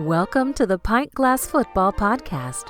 Welcome to the Pint Glass Football Podcast.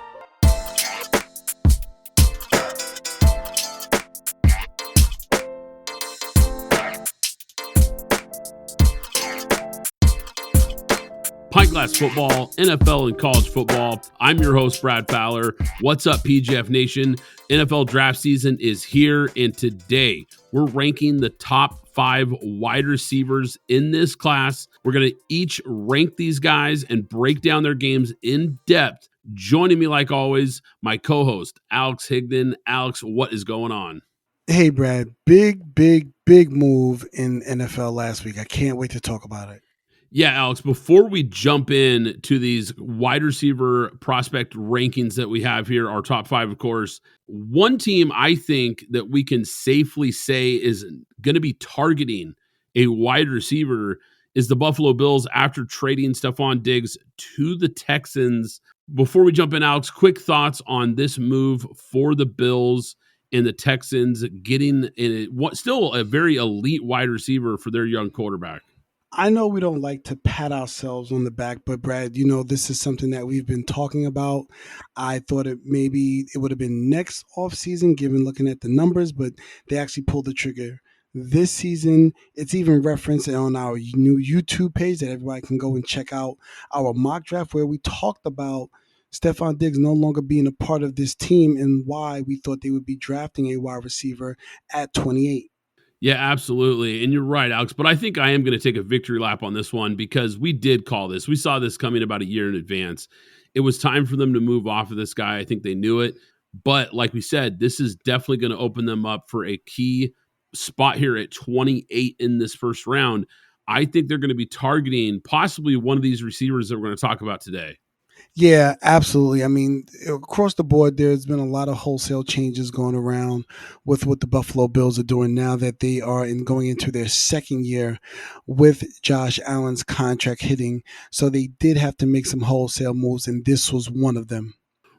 Pint Glass Football, NFL and college football. I'm your host, Brad Fowler. What's up, PGF Nation? NFL draft season is here, and today we're ranking the top 5 wide receivers in this class. We're going to each rank these guys and break down their games in depth. Joining me, like always, my co-host, Alex Higdon. Alex, what is going on? Hey, Brad, big move in NFL last week. I can't wait to talk about it. Yeah, Alex, before we jump in to these wide receiver prospect rankings that we have here, our top 5, of course, one team I think that we can safely say is going to be targeting a wide receiver is the Buffalo Bills after trading Stephon Diggs to the Texans. Before we jump in, Alex, quick thoughts on this move for the Bills and the Texans getting still a very elite wide receiver for their young quarterback. I know we don't like to pat ourselves on the back, but Brad, this is something that we've been talking about. I thought it would have been next offseason, given looking at the numbers, but they actually pulled the trigger this season. It's even referenced on our new YouTube page that everybody can go and check out our mock draft where we talked about Stephon Diggs no longer being a part of this team and why we thought they would be drafting a wide receiver at 28. Yeah, absolutely. And you're right, Alex. But I think I am going to take a victory lap on this one because we did call this. We saw this coming about a year in advance. It was time for them to move off of this guy. I think they knew it. But like we said, this is definitely going to open them up for a key spot here at 28 in this first round. I think they're going to be targeting possibly one of these receivers that we're going to talk about today. Yeah, absolutely. I mean, across the board, there's been a lot of wholesale changes going around with what the Buffalo Bills are doing now that they are going into their second year with Josh Allen's contract hitting. So they did have to make some wholesale moves, and this was one of them.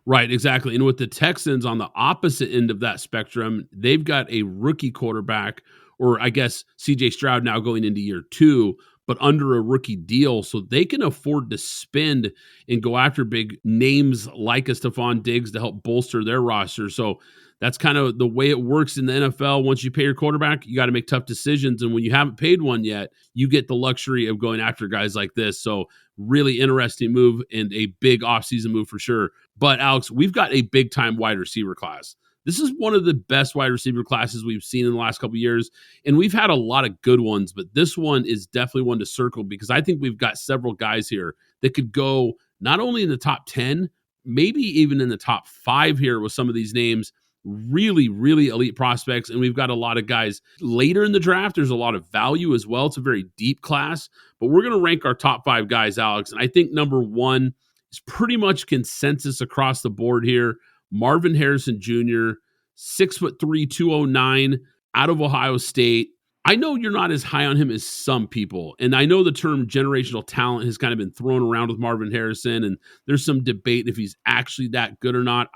Right, exactly. And with the Texans on the opposite end of that spectrum, they've got a rookie quarterback, or I guess CJ Stroud now going into year 2, but under a rookie deal, so they can afford to spend and go after big names like a Stephon Diggs to help bolster their roster. So that's kind of the way it works in the NFL. Once you pay your quarterback, you got to make tough decisions. And when you haven't paid one yet, you get the luxury of going after guys like this. So really interesting move and a big offseason move for sure. But Alex, we've got a big time wide receiver class. This is one of the best wide receiver classes we've seen in the last couple of years, and we've had a lot of good ones, but this one is definitely one to circle because I think we've got several guys here that could go not only in the top 10, maybe even in the top 5 here with some of these names, really, really elite prospects, and we've got a lot of guys later in the draft. There's a lot of value as well. It's a very deep class, but we're going to rank our top 5 guys, Alex, and I think number 1 is pretty much consensus across the board here. Marvin Harrison Jr., 6'3", 209, out of Ohio State. I know you're not as high on him as some people, and I know the term generational talent has kind of been thrown around with Marvin Harrison, and there's some debate if he's actually that good or not.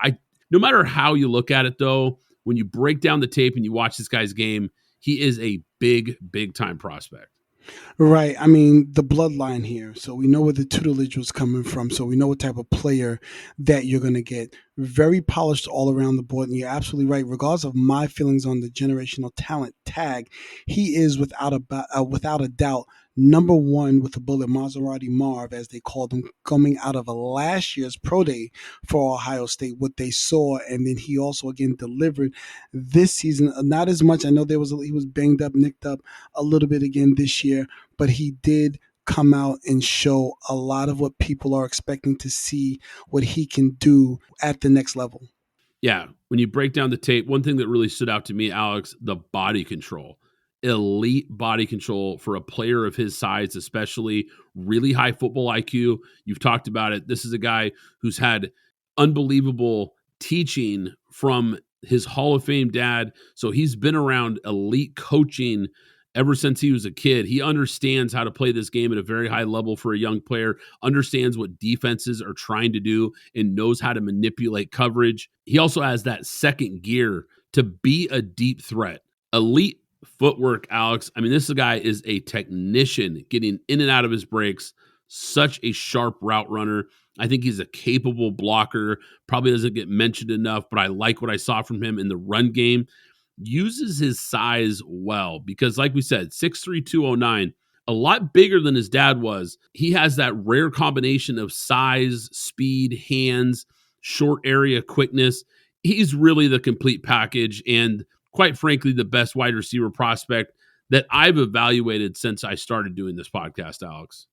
No matter how you look at it, though, when you break down the tape and you watch this guy's game, he is a big time prospect. Right. I mean, the bloodline here. So we know where the tutelage was coming from. So we know what type of player that you're going to get. Very polished all around the board. And you're absolutely right. Regardless of my feelings on the generational talent tag, he is without a doubt number 1 with a bullet, Maserati Marv, as they called him, coming out of a last year's pro day for Ohio State, what they saw. And then he also, again, delivered this season. Not as much. I know he was banged up, nicked up a little bit again this year, but he did come out and show a lot of what people are expecting to see, what he can do at the next level. Yeah, when you break down the tape, one thing that really stood out to me, Alex, the body control. Elite body control for a player of his size, especially really high football IQ. You've talked about it. This is a guy who's had unbelievable teaching from his Hall of Fame dad. So he's been around elite coaching ever since he was a kid. He understands how to play this game at a very high level for a young player, understands what defenses are trying to do, and knows how to manipulate coverage. He also has that second gear to be a deep threat. Elite footwork, Alex. I mean, this guy is a technician getting in and out of his breaks. such a sharp route runner. I think he's a capable blocker, probably doesn't get mentioned enough, but I like what I saw from him in the run game. Uses his size well because, like we said, 6'3", 209, a lot bigger than his dad was. He has that rare combination of size, speed, hands, short area quickness. He's really the complete package and, quite frankly, the best wide receiver prospect that I've evaluated since I started doing this podcast, Alex.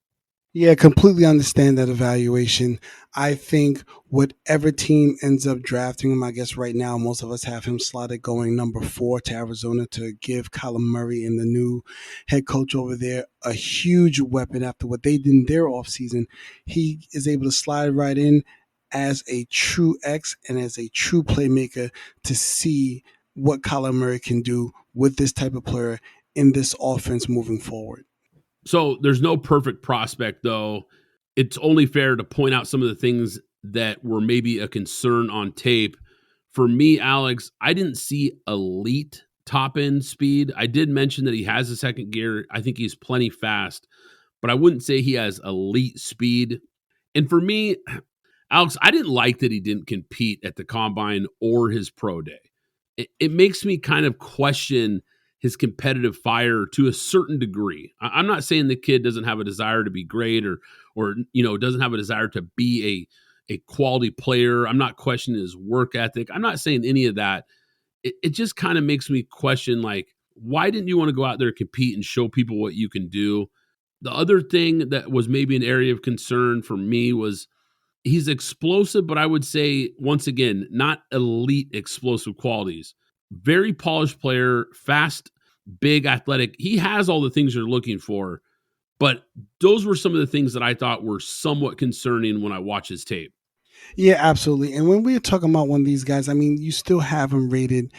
Yeah, completely understand that evaluation. I think whatever team ends up drafting him, I guess right now most of us have him slotted going number 4 to Arizona to give Kyler Murray and the new head coach over there a huge weapon after what they did in their offseason. He is able to slide right in as a true X and as a true playmaker to see what Kyler Murray can do with this type of player in this offense moving forward. So there's no perfect prospect, though. It's only fair to point out some of the things that were maybe a concern on tape. For me, Alex, I didn't see elite top end speed. I did mention that he has a second gear. I think he's plenty fast, but I wouldn't say he has elite speed. And for me, Alex, I didn't like that he didn't compete at the combine or his pro day. It makes me kind of question his competitive fire to a certain degree. I'm not saying the kid doesn't have a desire to be great or doesn't have a desire to be a quality player. I'm not questioning his work ethic. I'm not saying any of that. It just kind of makes me question, like, why didn't you want to go out there and compete and show people what you can do? The other thing that was maybe an area of concern for me was he's explosive, but I would say, once again, not elite explosive qualities. Very polished player, fast, big, athletic. He has all the things you're looking for, but those were some of the things that I thought were somewhat concerning when I watch his tape. Yeah, absolutely. And when we're talking about one of these guys, I mean, you still have him rated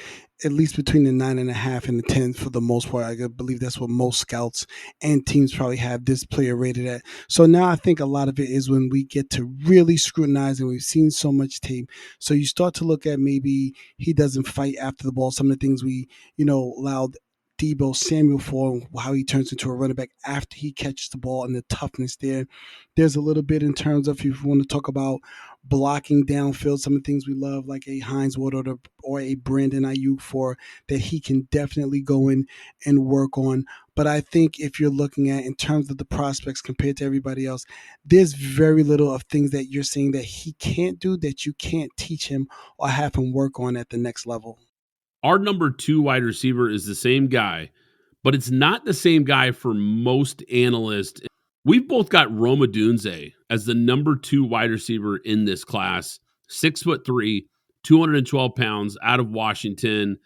at least between the 9.5 and the 10 for the most part. I believe that's what most scouts and teams probably have this player rated at. So now I think a lot of it is when we get to really scrutinize and we've seen so much tape. So you start to look at maybe he doesn't fight after the ball. Some of the things we, allowed Debo Samuel for, how he turns into a running back after he catches the ball and the toughness there. There's a little bit in terms of, if you want to talk about blocking downfield, some of the things we love, like a Hines Ward or a Brandon Ayuk, for that he can definitely go in and work on. But I think if you're looking at in terms of the prospects compared to everybody else, there's very little of things that you're saying that he can't do that you can't teach him or have him work on at the next level. Our number 2 wide receiver is the same guy, but it's not the same guy for most analysts. We've both got Rome Odunze as the number 2 wide receiver in this class, 6'3", 212 pounds, out of Washington.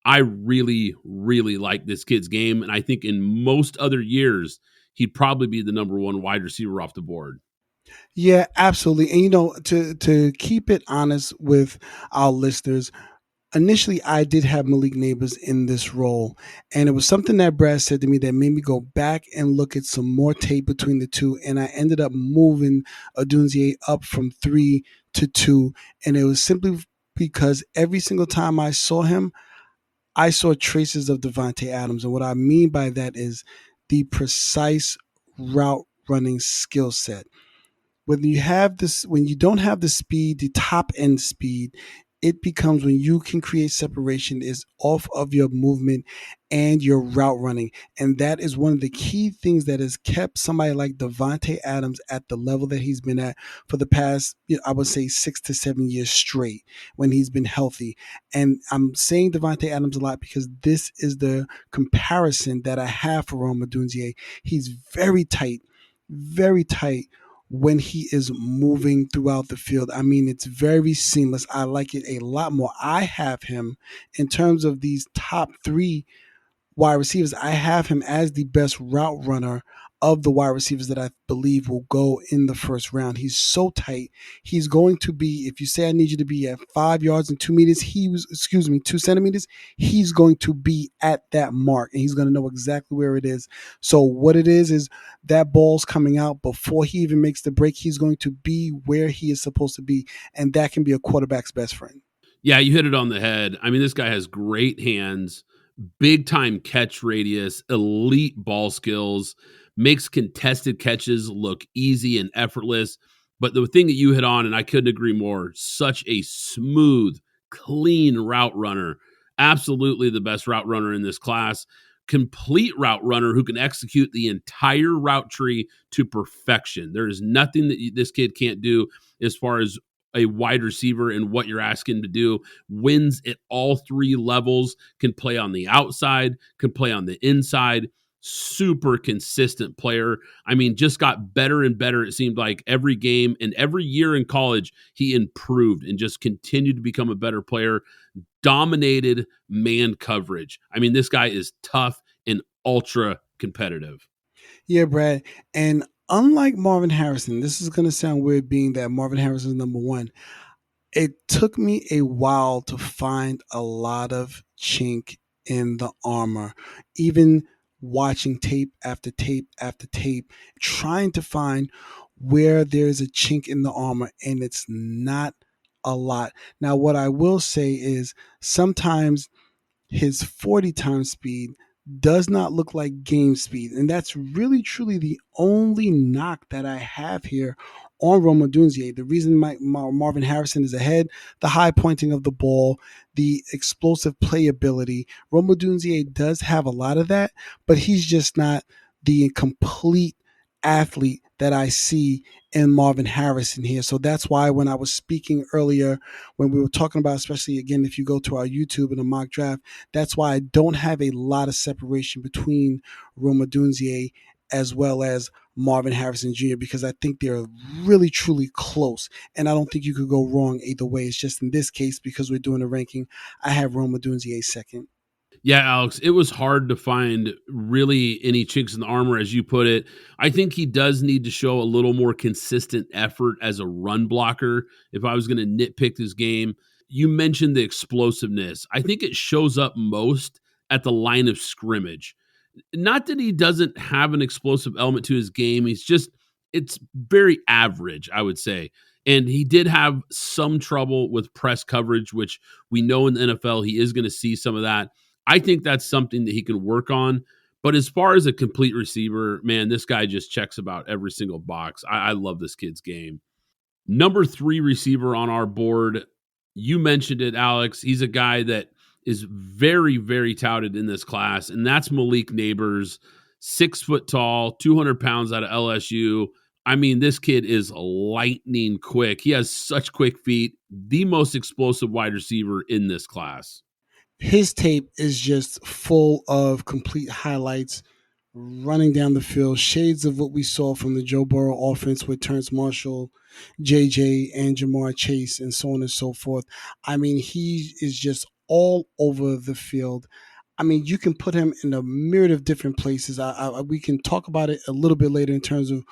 I really, really like this kid's game, and I think in most other years, he'd probably be the number 1 wide receiver off the board. Yeah, absolutely. And to keep it honest with our listeners, initially I did have Malik Neighbors in this role, and it was something that Brad said to me that made me go back and look at some more tape between the two, and I ended up moving Odunze up from 3 to 2, and it was simply because every single time I saw him, I saw traces of Devontae Adams, and what I mean by that is the precise route running skill set. When you don't have the speed, the top end speed, it becomes, when you can create separation, is off of your movement and your route running. And that is one of the key things that has kept somebody like Devontae Adams at the level that he's been at for the past, I would say 6 to 7 years straight when he's been healthy. And I'm saying Devontae Adams a lot because this is the comparison that I have for Rome Odunze. He's very tight when he is moving throughout the field. I mean, it's very seamless. I like it a lot more. I have him, in terms of these top 3 wide receivers, I have him as the best route runner of the wide receivers that I believe will go in the first round. He's so tight. He's going to be, if you say I need you to be at 5 yards and 2 meters, 2 centimeters, he's going to be at that mark, and he's going to know exactly where it is. So what it is that ball's coming out before he even makes the break. He's going to be where he is supposed to be, and that can be a quarterback's best friend. Yeah, you hit it on the head. I mean, this guy has great hands, big time catch radius, elite ball skills, makes contested catches look easy and effortless. But the thing that you hit on, and I couldn't agree more, such a smooth, clean route runner. Absolutely the best route runner in this class. Complete route runner who can execute the entire route tree to perfection. There is nothing that this kid can't do as far as a wide receiver and what you're asking him to do. Wins at all three levels, can play on the outside, can play on the inside. Super consistent player. I mean, just got better and better. It seemed like every game and every year in college, he improved and just continued to become a better player. Dominated man coverage. I mean, this guy is tough and ultra competitive. Yeah, Brad. And unlike Marvin Harrison, this is going to sound weird being that Marvin Harrison is number one. It took me a while to find a lot of chink in the armor, even watching tape after tape after tape, trying to find where there's a chink in the armor, and it's not a lot. Now, what I will say is sometimes his 40 time speed does not look like game speed. And that's really, truly the only knock that I have here on Rome Odunze. The reason Marvin Harrison is ahead, the high pointing of the ball, the explosive playability. Rome Odunze does have a lot of that, but he's just not the complete athlete that I see in Marvin Harrison here. So that's why when I was speaking earlier, when we were talking about, especially again, if you go to our YouTube in a mock draft, that's why I don't have a lot of separation between Rome Odunze as well as Marvin Harrison Jr. because I think they're really, truly close. And I don't think you could go wrong either way. It's just in this case, because we're doing a ranking, I have Rome Odunze second. Yeah, Alex, it was hard to find really any chinks in the armor, as you put it. I think he does need to show a little more consistent effort as a run blocker. If I was going to nitpick this game, you mentioned the explosiveness. I think it shows up most at the line of scrimmage. Not that he doesn't have an explosive element to his game. It's very average, I would say. And he did have some trouble with press coverage, which we know in the NFL, he is going to see some of that. I think that's something that he can work on. But as far as a complete receiver, man, this guy just checks about every single box. I love this kid's game. Number 3 receiver on our board, you mentioned it, Alex. He's a guy that is very, very touted in this class, and that's Malik Neighbors, 6 foot tall, 200 pounds out of LSU. I mean, this kid is lightning quick. He has such quick feet, the most explosive wide receiver in this class. His tape is just full of complete highlights, running down the field, shades of what we saw from the Joe Burrow offense with Terrence Marshall, JJ, and Jamar Chase, and so on and so forth. I mean, he is just all over the field. I mean, you can put him in a myriad of different places. We can talk about it a little bit later in terms of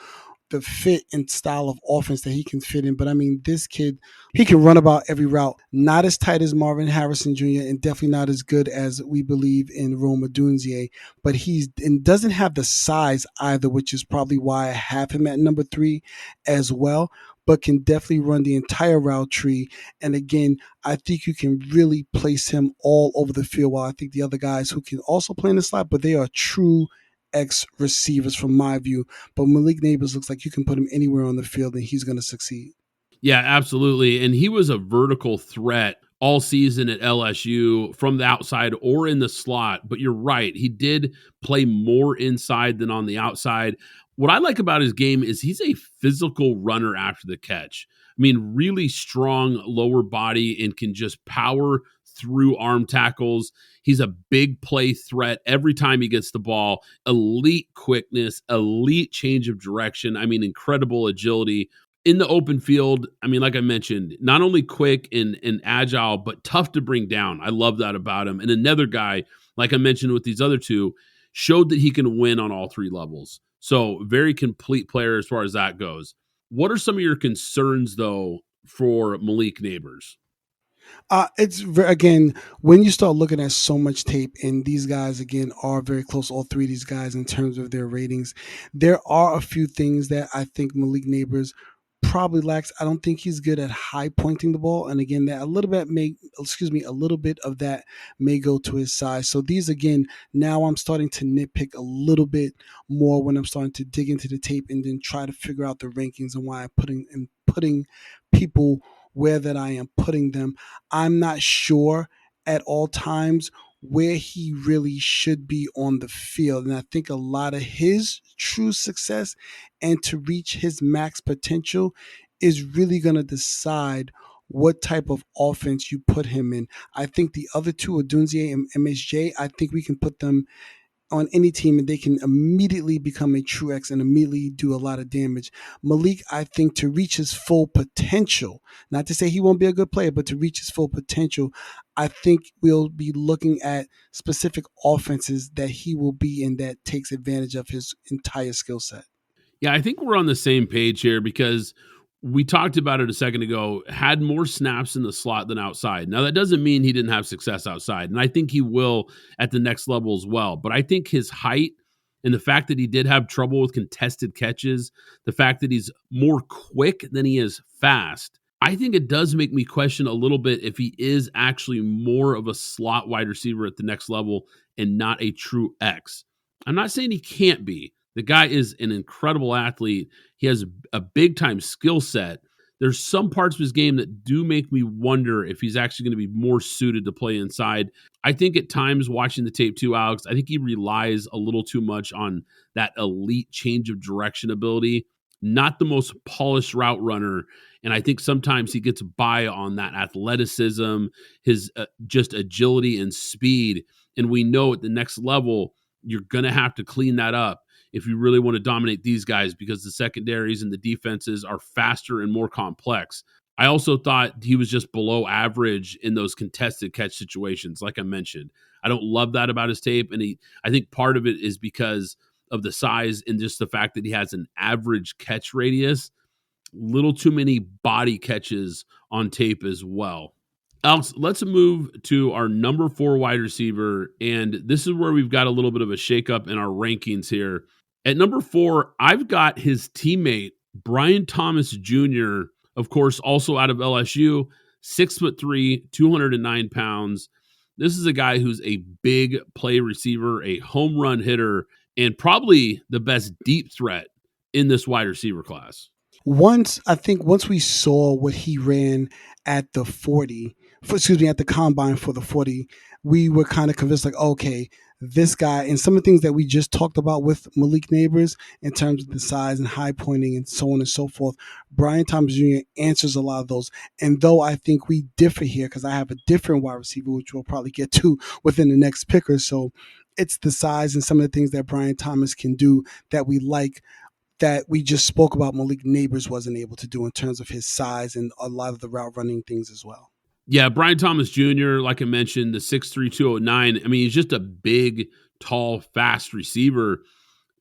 the fit and style of offense that he can fit in. But I mean, this kid, he can run about every route. Not as tight as Marvin Harrison Jr. and definitely not as good as we believe in Rome Odunze. But he's and doesn't have the size either, which is probably why I have him at number 3 as well. But can definitely run the entire route tree. And again, I think you can really place him all over the field. While I think the other guys who can also play in the slot, but they are true X receivers from my view. But Malik Neighbors looks like you can put him anywhere on the field and he's going to succeed. Yeah, absolutely. And he was a vertical threat all season at LSU from the outside or in the slot. But you're right. He did play more inside than on the outside. What I like about his game is he's a physical runner after the catch. I mean, really strong lower body and can just power through arm tackles. He's a big play threat every time he gets the ball. Elite quickness, elite change of direction. I mean, incredible agility. In the open field, I mean, like I mentioned, not only quick and agile, but tough to bring down. I love that about him. And another guy, like I mentioned with these other two, showed that he can win on all 3 levels. So very complete player as far as that goes. What are some of your concerns, though, for Malik Neighbors? Again, when you start looking at so much tape, and these guys again are very close, all 3 of these guys in terms of their ratings, there are a few things that I think Malik Neighbors probably lacks. I don't think he's good at high pointing the ball, and again, that a little bit of that may go to his size. So these again, now I'm starting to nitpick a little bit more when I'm starting to dig into the tape and then try to figure out the rankings and why I'm putting people where that I am putting them. I'm not sure at all times where he really should be on the field. And I think a lot of his true success and to reach his max potential is really going to decide what type of offense you put him in. I think the other two, Odunze and MSJ, I think we can put them on any team and they can immediately become a true X and immediately do a lot of damage. Malik, I think to reach his full potential, not to say he won't be a good player, but to reach his full potential, I think we'll be looking at specific offenses that he will be in that takes advantage of his entire skill set. Yeah, I think we're on the same page here because we talked about it a second ago, had more snaps in the slot than outside. Now, that doesn't mean he didn't have success outside, and I think he will at the next level as well. But I think his height and the fact that he did have trouble with contested catches, the fact that he's more quick than he is fast, I think it does make me question a little bit if he is actually more of a slot wide receiver at the next level and not a true X. I'm not saying he can't be. The guy is an incredible athlete. He has a big-time skill set. There's some parts of his game that do make me wonder if he's actually going to be more suited to play inside. I think at times watching the tape too, Alex, I think he relies a little too much on that elite change of direction ability, not the most polished route runner. And I think sometimes he gets by on that athleticism, his just agility and speed. And we know at the next level, you're going to have to clean that up if you really want to dominate these guys because the secondaries and the defenses are faster and more complex. I also thought he was just below average in those contested catch situations, like I mentioned. I don't love that about his tape, and I think part of it is because of the size and just the fact that he has an average catch radius. Little too many body catches on tape as well. Alex, let's move to our number 4 wide receiver, and this is where we've got a little bit of a shakeup in our rankings here. At number 4, I've got his teammate, Brian Thomas Jr., of course, also out of LSU, 6'3", 209 pounds. This is a guy who's a big play receiver, a home run hitter, and probably the best deep threat in this wide receiver class. Once we saw what he ran at the 40, at the combine for the 40, we were kind of convinced like, okay, this guy, and some of the things that we just talked about with Malik Neighbors in terms of the size and high pointing and so on and so forth, Brian Thomas Jr. answers a lot of those. And though I think we differ here because I have a different wide receiver, which we'll probably get to within the next picker. So it's the size and some of the things that Brian Thomas can do that we like, that we just spoke about Malik Neighbors wasn't able to do in terms of his size and a lot of the route running things as well. Yeah, Brian Thomas Jr., like I mentioned, the 6'3", 209. I mean, he's just a big, tall, fast receiver.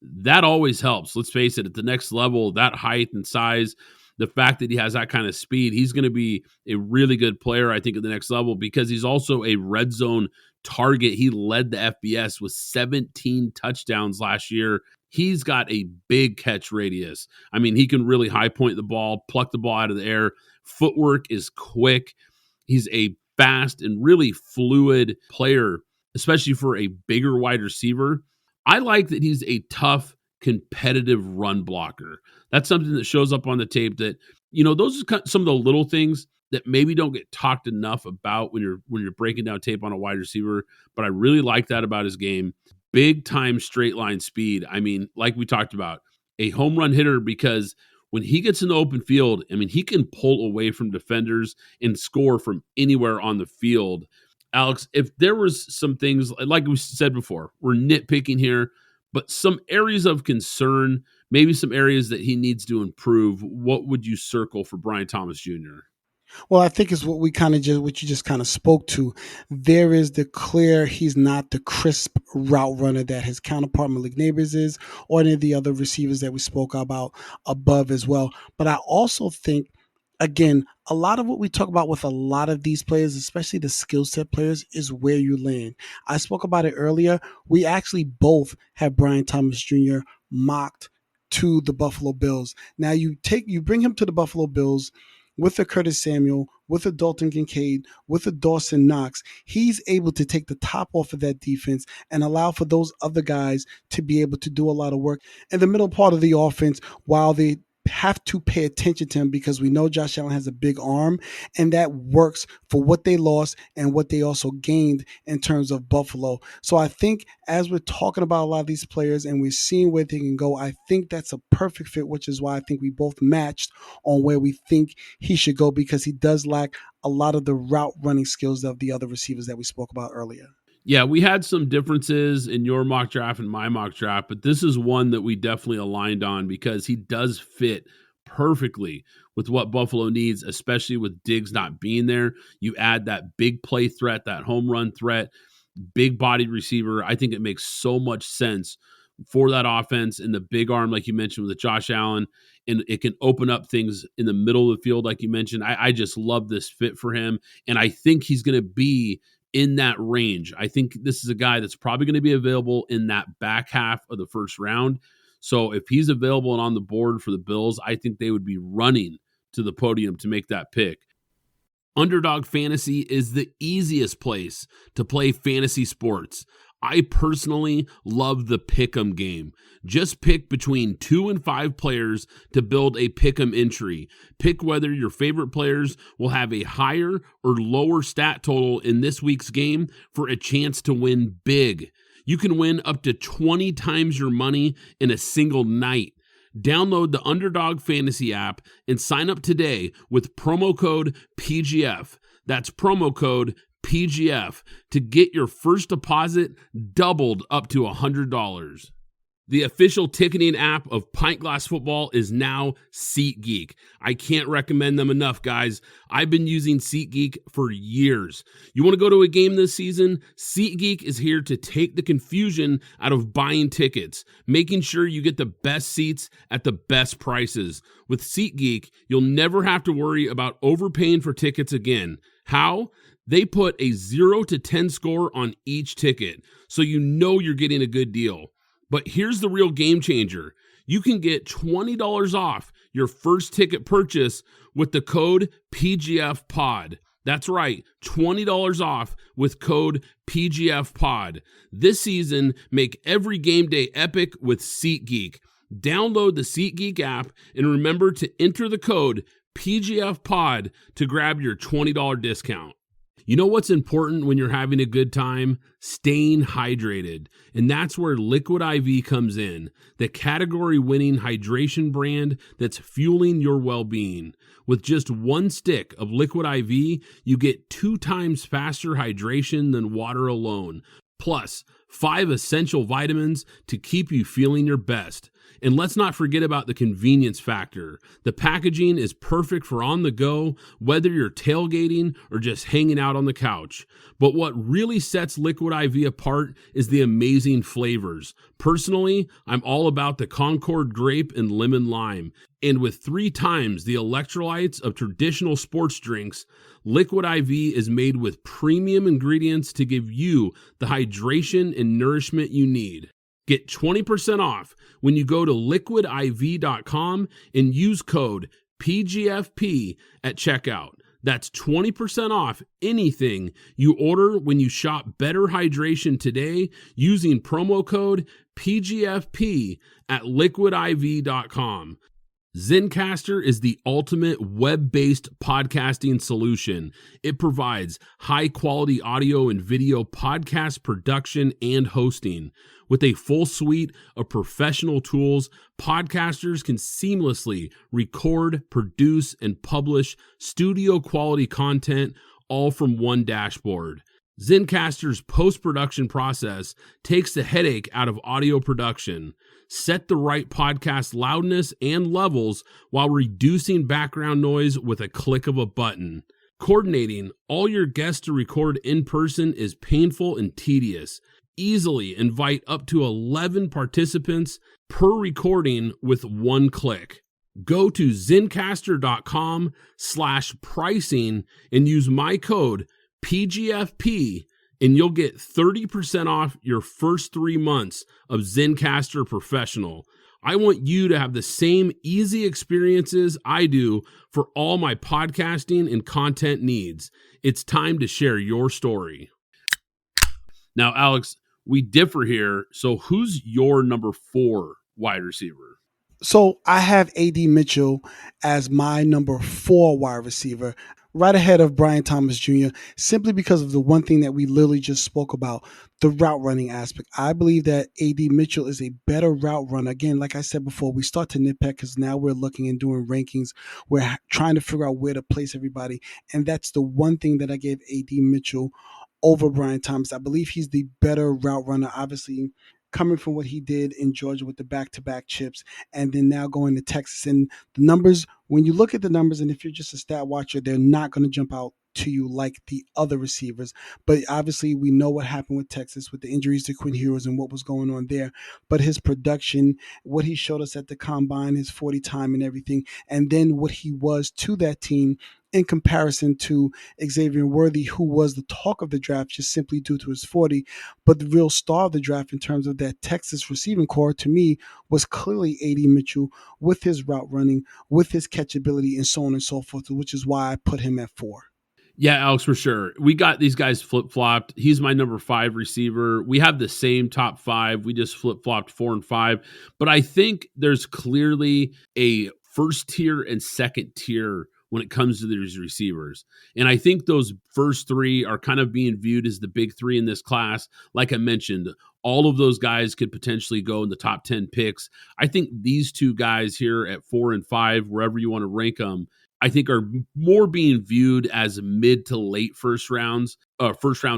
That always helps. Let's face it, at the next level, that height and size, the fact that he has that kind of speed, he's going to be a really good player, I think, at the next level because he's also a red zone target. He led the FBS with 17 touchdowns last year. He's got a big catch radius. I mean, he can really high point the ball, pluck the ball out of the air. Footwork is quick. He's a fast and really fluid player, especially for a bigger wide receiver. I like that he's a tough, competitive run blocker. That's something that shows up on the tape that, those are some of the little things that maybe don't get talked enough about when you're breaking down tape on a wide receiver. But I really like that about his game. Big time straight line speed. I mean, like we talked about, a home run hitter because when he gets in the open field, I mean, he can pull away from defenders and score from anywhere on the field. Alex, if there was some things, like we said before, we're nitpicking here, but some areas of concern, maybe some areas that he needs to improve, what would you circle for Brian Thomas Jr.? Well, I think it's what you just kind of spoke to. There is the clear, he's not the crisp route runner that his counterpart Malik Neighbors is, or any of the other receivers that we spoke about above as well. But I also think, again, a lot of what we talk about with a lot of these players, especially the skill set players, is where you land. I spoke about it earlier. We actually both have Brian Thomas Jr. mocked to the Buffalo Bills. Now you bring him to the Buffalo Bills with a Curtis Samuel, with a Dalton Kincaid, with a Dawson Knox. He's able to take the top off of that defense and allow for those other guys to be able to do a lot of work in the middle part of the offense while they have to pay attention to him, because we know Josh Allen has a big arm, and that works for what they lost and what they also gained in terms of Buffalo. So I think as we're talking about a lot of these players and we're seeing where they can go, I think that's a perfect fit, which is why I think we both matched on where we think he should go, because he does lack a lot of the route running skills of the other receivers that we spoke about earlier. Yeah, we had some differences in your mock draft and my mock draft, but this is one that we definitely aligned on because he does fit perfectly with what Buffalo needs, especially with Diggs not being there. You add that big play threat, that home run threat, big body receiver. I think it makes so much sense for that offense, and the big arm, like you mentioned, with Josh Allen, and it can open up things in the middle of the field, like you mentioned. I just love this fit for him, and I think he's going to be in that range. I think this is a guy that's probably going to be available in that back half of the first round. So if he's available and on the board for the Bills, I think they would be running to the podium to make that pick. Underdog Fantasy is the easiest place to play fantasy sports. I personally love the pick'em game. Just pick between 2 and 5 players to build a pick'em entry. Pick whether your favorite players will have a higher or lower stat total in this week's game for a chance to win big. You can win up to 20 times your money in a single night. Download the Underdog Fantasy app and sign up today with promo code PGF. That's promo code PGF to get your first deposit doubled up to $100. The official ticketing app of Pint Glass Football is now SeatGeek. I can't recommend them enough, guys. I've been using SeatGeek for years. You want to go to a game this season? SeatGeek is here to take the confusion out of buying tickets, making sure you get the best seats at the best prices. With SeatGeek, you'll never have to worry about overpaying for tickets again. How? They put a 0 to 10 score on each ticket, so you know you're getting a good deal. But here's the real game changer. You can get $20 off your first ticket purchase with the code PGFPOD. That's right, $20 off with code PGFPOD. This season, make every game day epic with SeatGeek. Download the SeatGeek app and remember to enter the code PGFPOD to grab your $20 discount. You know what's important when you're having a good time? Staying hydrated. And that's where Liquid IV comes in, the category-winning hydration brand that's fueling your well-being. With just 1 stick of Liquid IV, you get 2 times faster hydration than water alone, plus 5 essential vitamins to keep you feeling your best. And let's not forget about the convenience factor. The packaging is perfect for on the go, whether you're tailgating or just hanging out on the couch. But what really sets Liquid IV apart is the amazing flavors. Personally, I'm all about the Concord grape and lemon lime. And with 3 times the electrolytes of traditional sports drinks, Liquid IV is made with premium ingredients to give you the hydration and nourishment you need. Get 20% off when you go to liquidiv.com and use code PGFP at checkout. That's 20% off anything you order when you shop Better Hydration today using promo code PGFP at liquidiv.com. Zencastr is the ultimate web-based podcasting solution. It provides high-quality audio and video podcast production and hosting. With a full suite of professional tools, podcasters can seamlessly record, produce, and publish studio-quality content all from one dashboard. Zencastr's post-production process takes the headache out of audio production. Set the right podcast loudness and levels while reducing background noise with a click of a button. Coordinating all your guests to record in person is painful and tedious. Easily invite up to 11 participants per recording with 1 click. Go to zencastr.com/pricing and use my code PGFP and you'll get 30% off your first 3 months of Zencastr Professional. I want you to have the same easy experiences I do for all my podcasting and content needs. It's time to share your story. Now, Alex, we differ here. So who's your number 4 wide receiver? So I have AD Mitchell as my number 4 wide receiver, right ahead of Brian Thomas Jr., simply because of the one thing that we literally just spoke about, the route running aspect. I believe that AD Mitchell is a better route runner. Again, like I said before, we start to nitpick because now we're looking and doing rankings. We're trying to figure out where to place everybody. And that's the one thing that I gave AD Mitchell over Brian Thomas. I believe he's the better route runner, obviously coming from what he did in Georgia with the back-to-back chips and then now going to Texas. And the numbers, when you look at the numbers, and if you're just a stat watcher, they're not going to jump out to you like the other receivers. But obviously, we know what happened with Texas with the injuries to Quinn Heroes and what was going on there. But his production, what he showed us at the combine, his 40 time and everything, and then what he was to that team in comparison to Xavier Worthy, who was the talk of the draft just simply due to his 40. But the real star of the draft in terms of that Texas receiving core to me was clearly AD Mitchell with his route running, with his catchability, and so on and so forth, which is why I put him at 4. Yeah, Alex, for sure. We got these guys flip-flopped. He's my number 5 receiver. We have the same top 5. We just flip-flopped 4 and 5. But I think there's clearly a first tier and second tier when it comes to these receivers. And I think those first 3 are kind of being viewed as the big 3 in this class. Like I mentioned, all of those guys could potentially go in the top 10 picks. I think these 2 guys here at 4 and 5, wherever you want to rank them, I think are more being viewed as mid to late first round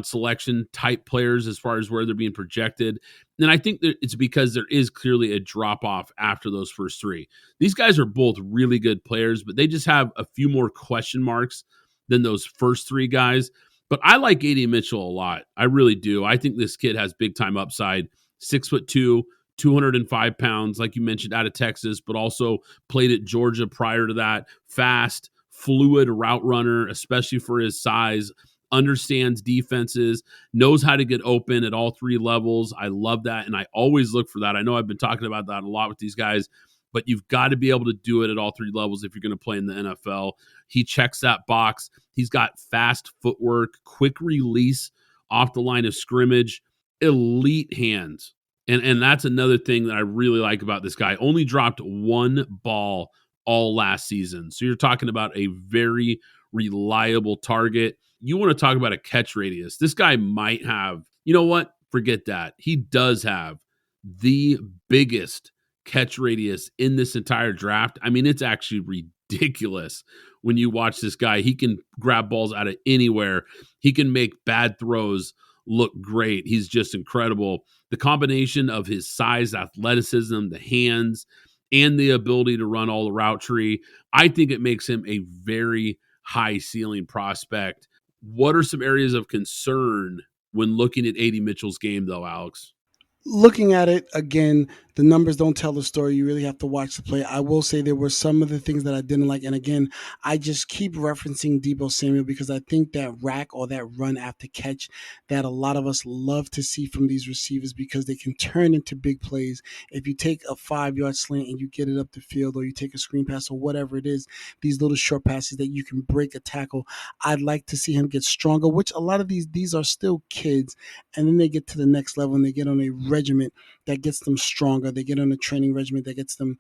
selection type players as far as where they're being projected. And I think that it's because there is clearly a drop off after those first 3. These guys are both really good players, but they just have a few more question marks than those first 3 guys. But I like AD Mitchell a lot. I really do. I think this kid has big time upside. 6'2", 205 pounds, like you mentioned, out of Texas, but also played at Georgia prior to that. Fast, fluid route runner, especially for his size, understands defenses, knows how to get open at all 3 levels. I love that, and I always look for that. I know I've been talking about that a lot with these guys, but you've got to be able to do it at all 3 levels if you're going to play in the NFL. He checks that box. He's got fast footwork, quick release off the line of scrimmage, elite hands. And that's another thing that I really like about this guy. Only dropped 1 ball all last season. So you're talking about a very reliable target. You want to talk about a catch radius. This guy might have, you know what? Forget that. He does have the biggest catch radius in this entire draft. I mean, it's actually ridiculous when you watch this guy. He can grab balls out of anywhere. He can make bad throws look great. He's just incredible. The combination of his size, athleticism, the hands, and the ability to run all the route tree, I think it makes him a very high ceiling prospect. What are some areas of concern when looking at AD Mitchell's game, though, Alex? Looking at it again, the numbers don't tell the story. You really have to watch the play. I will say there were some of the things that I didn't like. And again, I just keep referencing Deebo Samuel because I think that rack or that run after catch that a lot of us love to see from these receivers because they can turn into big plays. If you take a 5-yard slant and you get it up the field, or you take a screen pass or whatever it is, these little short passes that you can break a tackle, I'd like to see him get stronger, which a lot of these are still kids. And then they get to the next level and they get on a regiment that gets them stronger. They get on a training regiment that gets them,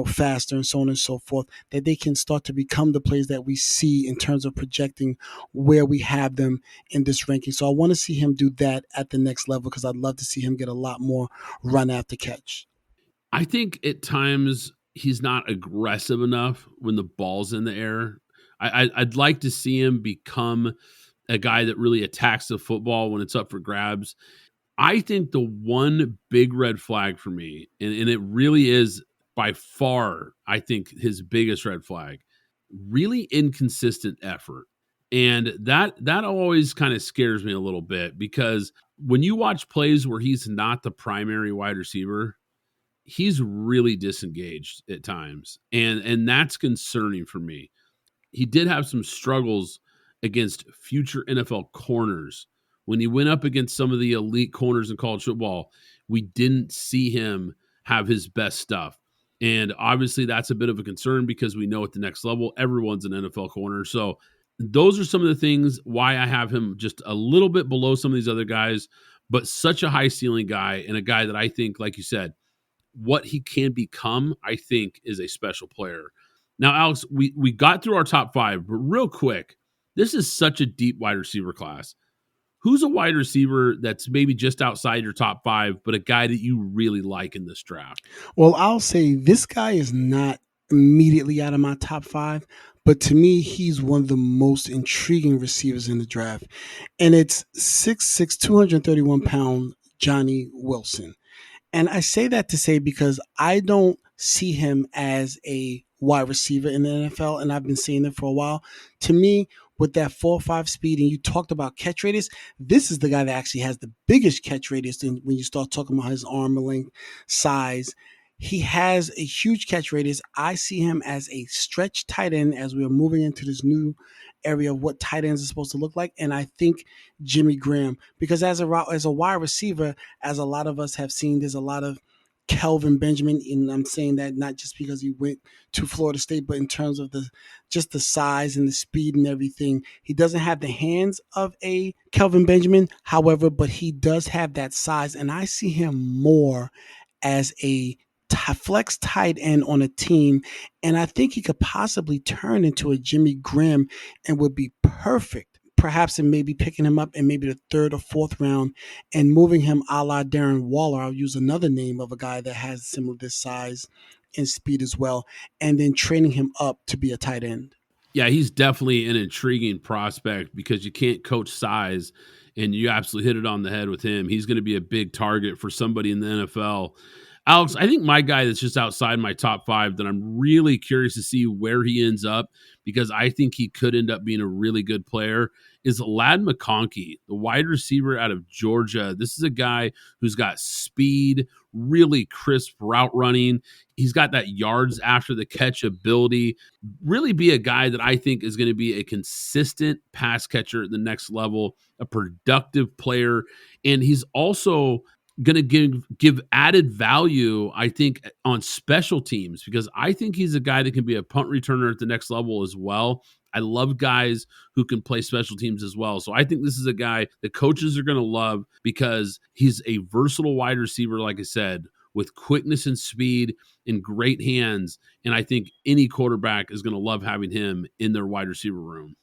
faster and so on and so forth, that they can start to become the players that we see in terms of projecting where we have them in this ranking. So I want to see him do that at the next level because I'd love to see him get a lot more run after catch. I think at times he's not aggressive enough when the ball's in the air. I'd like to see him become a guy that really attacks the football when it's up for grabs. I think the one big red flag for me, and it really is by far, I think his biggest red flag, really inconsistent effort. And that always kind of scares me a little bit because when you watch plays where he's not the primary wide receiver, he's really disengaged at times. And that's concerning for me. He did have some struggles against future NFL corners. When he went up against some of the elite corners in college football, we didn't see him have his best stuff. And obviously that's a bit of a concern because we know at the next level, everyone's an NFL corner. So those are some of the things why I have him just a little bit below some of these other guys, but such a high ceiling guy and a guy that I think, like you said, what he can become, I think, is a special player. Now, Alex, we got through our top five, but real quick, this is such a deep wide receiver class. Who's a wide receiver that's maybe just outside your top five, but a guy that you really like in this draft? Well, I'll say this guy is not immediately out of my top five, but to me, he's one of the most intriguing receivers in the draft. And it's 6'6", 231-pound Johnny Wilson. And I say that to say because I don't see him as a wide receiver in the NFL, and I've been seeing it for a while. To me, with that 4.5 speed, and you talked about catch radius, this is the guy that actually has the biggest catch radius when you start talking about his arm length, size. He has a huge catch radius. I see him as a stretch tight end as we are moving into this new area of what tight ends are supposed to look like. And I think Jimmy Graham, because as a wide receiver, as a lot of us have seen, there's a lot of Kelvin Benjamin, and I'm saying that not just because he went to Florida State, but in terms of the size and the speed and everything. He doesn't have the hands of a Kelvin Benjamin, however, but he does have that size, and I see him more as a flex tight end on a team, and I think he could possibly turn into a Jimmy Graham and would be perfect. Perhaps in maybe picking him up in maybe the third or fourth round and moving him a la Darren Waller. I'll use another name of a guy that has similar this size and speed as well, and then training him up to be a tight end. Yeah, he's definitely an intriguing prospect because you can't coach size, and you absolutely hit it on the head with him. He's going to be a big target for somebody in the NFL. Alex, I think my guy that's just outside my top five that I'm really curious to see where he ends up because I think he could end up being a really good player is Ladd McConkey, the wide receiver out of Georgia. This is a guy who's got speed, really crisp route running. He's got that yards after the catch ability. Really be a guy that I think is going to be a consistent pass catcher at the next level, a productive player. And he's also going to give added value, I think, on special teams because I think he's a guy that can be a punt returner at the next level as well. I love guys who can play special teams as well. So I think this is a guy that coaches are going to love because he's a versatile wide receiver, like I said, with quickness and speed and great hands. And I think any quarterback is going to love having him in their wide receiver room.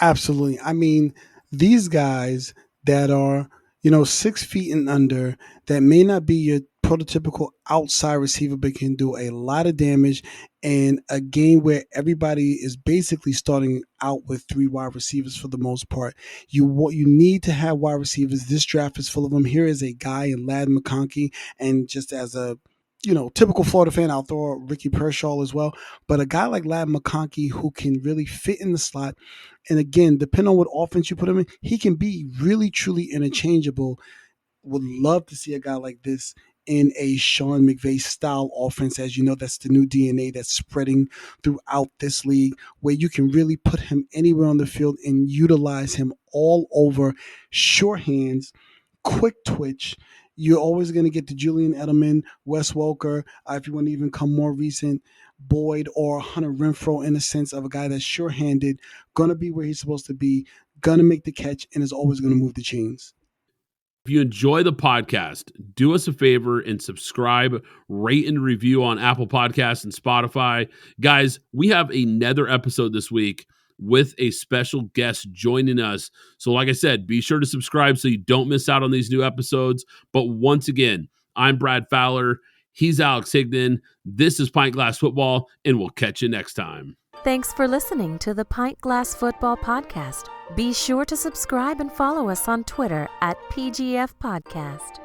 Absolutely. I mean, these guys that are 6 feet and under, that may not be your prototypical outside receiver, but can do a lot of damage in a game where everybody is basically starting out with 3 wide receivers for the most part. You need to have wide receivers. This draft is full of them. Here is a guy in Ladd McConkey, and just as a typical Florida fan, I'll throw Ricky Pershaw as well. But a guy like Ladd McConkey who can really fit in the slot. And again, depending on what offense you put him in, he can be really, truly interchangeable. Would love to see a guy like this in a Sean McVay style offense. As you know, that's the new DNA that's spreading throughout this league, where you can really put him anywhere on the field and utilize him all over. Short hands, quick twitch. You're always going to get the Julian Edelman, Wes Welker, if you want to even come more recent, Boyd or Hunter Renfrow, in the sense of a guy that's sure-handed, going to be where he's supposed to be, going to make the catch, and is always going to move the chains. If you enjoy the podcast, do us a favor and subscribe, rate, and review on Apple Podcasts and Spotify. Guys, we have another episode this week with a special guest joining us. So like I said, be sure to subscribe so you don't miss out on these new episodes. But once again, I'm Brad Fowler. He's Alex Higdon. This is Pint Glass Football, and we'll catch you next time. Thanks for listening to the Pint Glass Football Podcast. Be sure to subscribe and follow us on Twitter at PGF Podcast.